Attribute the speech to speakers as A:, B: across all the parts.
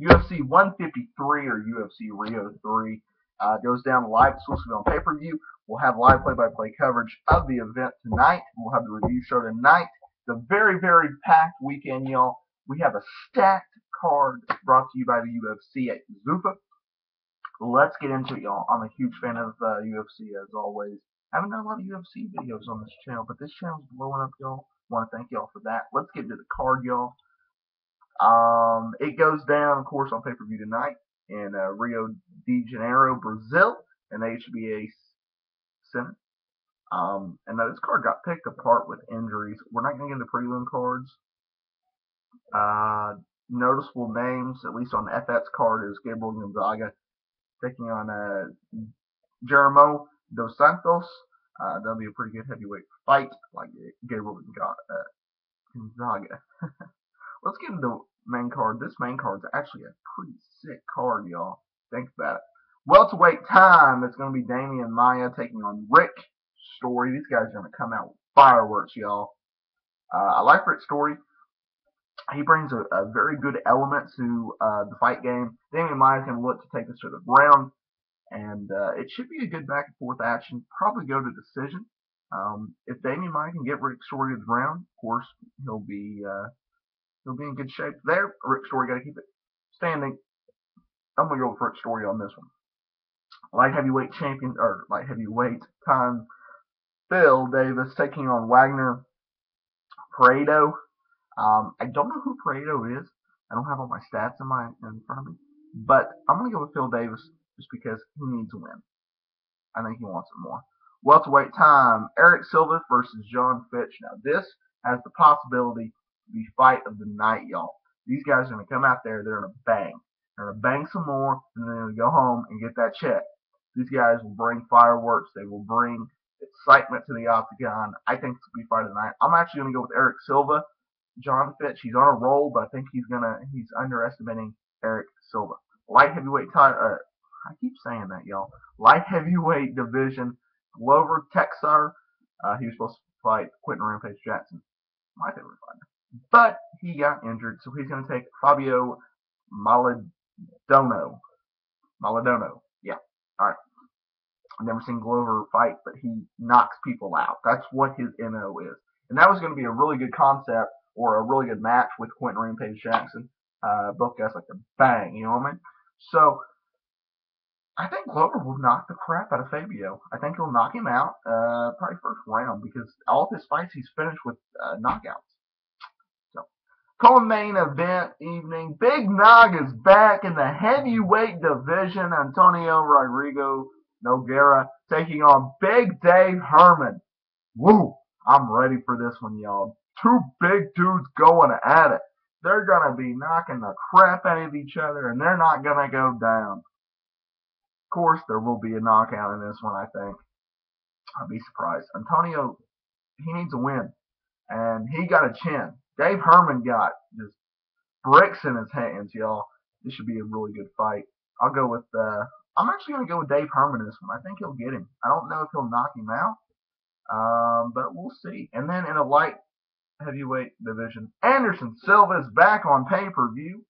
A: UFC 153 or UFC Rio 3 goes down live exclusively on pay-per-view. We'll have live play-by-play coverage of the event tonight. We'll have the review show tonight. It's a very, very packed weekend, y'all. We have a stacked card brought to you by the UFC at Zupa. Let's get into it, y'all. I'm a huge fan of UFC as always. I haven't done a lot of UFC videos on this channel, but this channel's blowing up, y'all. Want to thank y'all for that. Let's get into the card, y'all. It goes down, of course, on pay-per-view tonight in Rio de Janeiro, Brazil, in the HBA Center. And now this card got picked apart with injuries. We're not going to get into prelim cards. Noticeable names, at least on FX card, is Gabriel Gonzaga taking on Jeremo Dos Santos. That'll be a pretty good heavyweight fight, like Gabriel Gonzaga. Let's get into the main card. This main card is actually a pretty sick card, y'all. Think about it. Welterweight time. It's going to be Damian Maia taking on Rick Story. These guys are going to come out with fireworks, y'all. I like Rick Story. He brings a very good element to the fight game. Damian Maia is going to look to take this to the ground, and it should be a good back and forth action. Probably go to decision. If Damian Maia can get Rick Story to the ground, of course, he'll be in good shape there. Rick Story got to keep it standing. I'm going to go with Rick Story on this one. Light heavyweight champion, or light heavyweight time, Phil Davis taking on Wagner Pareto. I don't know who Pareto is. I don't have all my stats in front of me. But I'm going to go with Phil Davis just because he needs a win. I think he wants it more. Welterweight time, Eric Silva versus John Fitch. Now this has the possibility to be fight of the night, y'all. These guys are going to come out there, they're going to bang. They're going to bang some more, and then they're going to go home and get that check. These guys will bring fireworks. They will bring excitement to the octagon. I think this will be fight of the night. I'm actually going to go with Eric Silva. John Fitch, he's on a roll, but I think he's underestimating Eric Silva. Light heavyweight title. I keep saying that, y'all. Light heavyweight division. Glover Texar. He was supposed to fight Quentin Rampage Jackson, my favorite fighter, but he got injured, so he's going to take Fabio Maldonado. Yeah. All right. I've never seen Glover fight, but he knocks people out. That's what his MO is. And that was going to be a really good concept or a really good match with Quentin Rampage Jackson. Both guys like to bang, you know what I mean? So I think Glover will knock the crap out of Fabio. I think he'll knock him out probably first round because all of his fights he's finished with knockouts. So, co-main event evening. Big Nog is back in the heavyweight division. Antonio Rodrigo Nogueira taking on Big Dave Herman. Woo! I'm ready for this one, y'all. Two big dudes going at it. They're going to be knocking the crap out of each other, and they're not going to go down. Of course, there will be a knockout in this one, I think. I'd be surprised. Antonio, he needs a win, and he got a chin. Dave Herman got just bricks in his hands, y'all. This should be a really good fight. I'll go with, I'm actually going to go with Dave Herman in this one. I think he'll get him. I don't know if he'll knock him out, but we'll see. And then in a light heavyweight division, Anderson Silva is back on pay-per-view.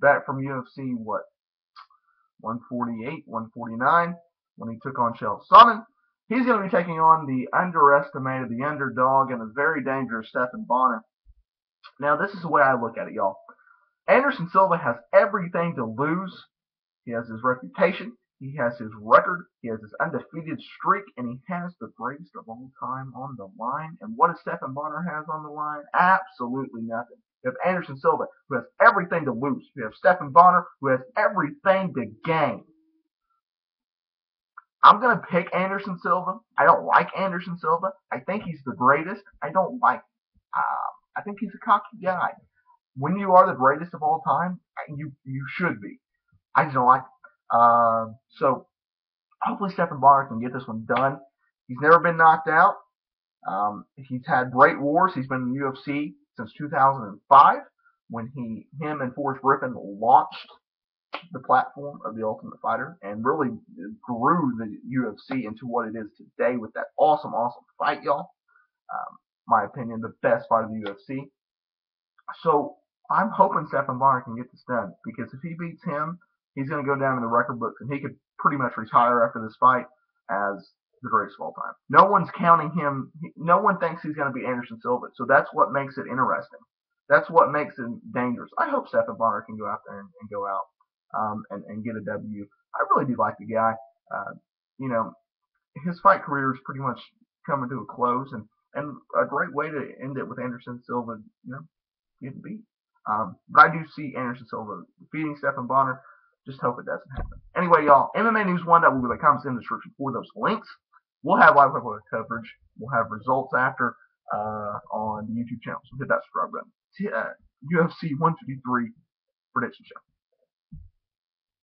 A: Back from UFC, 148, 149, when he took on Chael Sonnen. He's going to be taking on the underestimated, the underdog, and the very dangerous Stephan Bonnar. Now, this is the way I look at it, y'all. Anderson Silva has everything to lose. He has his reputation. He has his record. He has his undefeated streak. And he has the greatest of all time on the line. And what does Stephan Bonnar has on the line? Absolutely nothing. You have Anderson Silva, who has everything to lose. You have Stephan Bonnar, who has everything to gain. I'm going to pick Anderson Silva. I don't like Anderson Silva. I think he's the greatest. I don't like I think he's a cocky guy. When you are the greatest of all time, you should be. I just don't like it. So hopefully Stephan Bonnar can get this one done. He's never been knocked out. He's had great wars. He's been in the UFC since 2005 when him and Forrest Griffin launched the platform of The Ultimate Fighter and really grew the UFC into what it is today with that awesome fight, y'all. My opinion, the best fight of the UFC. So I'm hoping Stephan Bonner can get this done, because if he beats him, he's going to go down in the record books, and he could pretty much retire after this fight as the greatest of all time. No one's counting him. No one thinks he's going to beat Anderson Silva, so that's what makes it interesting. That's what makes it dangerous. I hope Stephan Bonner can go out there and go out and get a W. I really do like the guy. Uh, you know, his fight career is pretty much coming to a close, and a great way to end it with Anderson Silva, getting beat. But I do see Anderson Silva defeating Stephan Bonner. Just hope it doesn't happen. Anyway, y'all, MMA News 1, that will be the comments in the description for those links. We'll have live coverage. We'll have results after on the YouTube channel. So hit that subscribe button. UFC 153 prediction show.